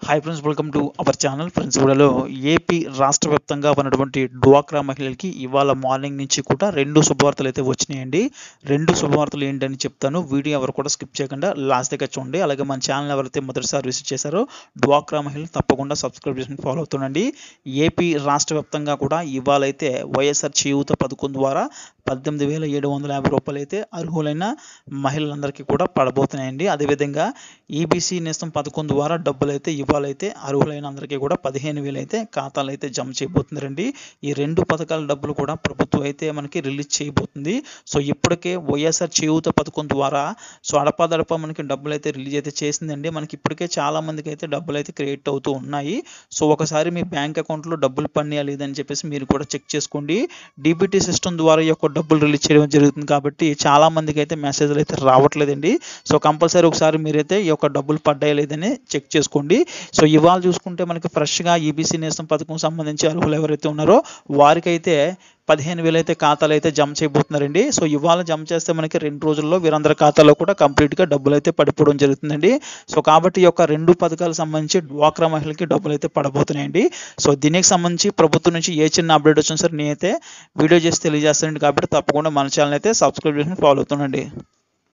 Hi friends, welcome to our channel. Friends, వీడియోలో AP రాష్ట్ర వ్యాప్తంగా ఉన్నటువంటి డ్వాక్రా మహిళలకి ఇవాళ మార్నింగ్ నుంచి కూడా రెండు శుభవార్తలు అయితే వచ్చినాయండి. రెండు శుభవార్తలు ఏంటని చెప్తాను. వీడియో ఎవరు కూడా స్కిప్ చేయకుండా లాస్ట్ దగ్గర చూడండి. అలాగే మన ఛానల్ ఎవరైతే మొదటిసారి విజిట్ చేశారో డ్వాక్రా మహిళలు తప్పకుండా సబ్స్క్రైబ్ చేసుకుని ఫాలో అవుతుండండి. ఏపీ రాష్ట్ర వ్యాప్తంగా కూడా ఇవాళ అయితే వైఎస్ఆర్ చేయూత పథకం ద్వారా 18,750 రూపాయలు అయితే అర్హులైన మహిళలందరికీ కూడా పడబోతున్నాయండి. అదేవిధంగా ఈబీసీ నేస్తం పథకం ద్వారా డబ్బులు అయితే ఇవాళైతే అర్హులైన అందరికీ కూడా 15,000 అయితే ఖాతాలు అయితే జమ చేయబోతున్నారండి. ఈ రెండు పథకాల డబ్బులు కూడా ప్రభుత్వం అయితే మనకి రిలీజ్ చేయబోతుంది. సో ఇప్పటికే వైఎస్ఆర్ చేయూత పథకం ద్వారా అడపాదడప మనకి డబ్బులు అయితే రిలీజ్ అయితే చేసిందండి. మనకి ఇప్పటికే చాలా మందికి అయితే డబ్బులు అయితే క్రియేట్ అవుతూ ఉన్నాయి. సో ఒకసారి మీ బ్యాంక్ అకౌంట్లో డబ్బులు పడినాయా లేదని చెప్పేసి మీరు కూడా చెక్ చేసుకోండి. డీబీటీ సిస్టమ్ ద్వారా ఈ యొక్క డబ్బులు రిలీజ్ చేయడం జరుగుతుంది కాబట్టి చాలా మందికి అయితే మెసేజ్లు అయితే రావట్లేదండి. సో కంపల్సరీ ఒకసారి మీరైతే ఈ యొక్క డబ్బులు పడ్డాయా లేదని చెక్ చేసుకోండి. సో ఇవాళ చూసుకుంటే మనకి ఫ్రెష్గా ఈబీసీ నేస్తం పథకం సంబంధించి అర్హులు ఎవరైతే ఉన్నారో వారికైతే 15,000 అయితే ఖాతాలు అయితే జమ చేయబోతున్నారండి. సో ఇవాళ జమ చేస్తే మనకి 2 రోజుల్లో వీరందరి ఖాతాలో కూడా కంప్లీట్గా డబ్బులు అయితే పడిపోవడం జరుగుతుందండి. సో కాబట్టి ఈ యొక్క రెండు పథకాలకు సంబంధించి డ్వాక్రా మహిళలకి డబ్బులు అయితే పడబోతున్నాయండి. సో దీనికి సంబంధించి ప్రభుత్వం నుంచి ఏ చిన్న అప్డేట్ వచ్చినా సరే నేనైతే వీడియో చేసి తెలియజేస్తానండి. కాబట్టి తప్పకుండా మన ఛానల్ అయితే సబ్స్క్రైబ్ చేసుకుని ఫాలో అవుతుండండి.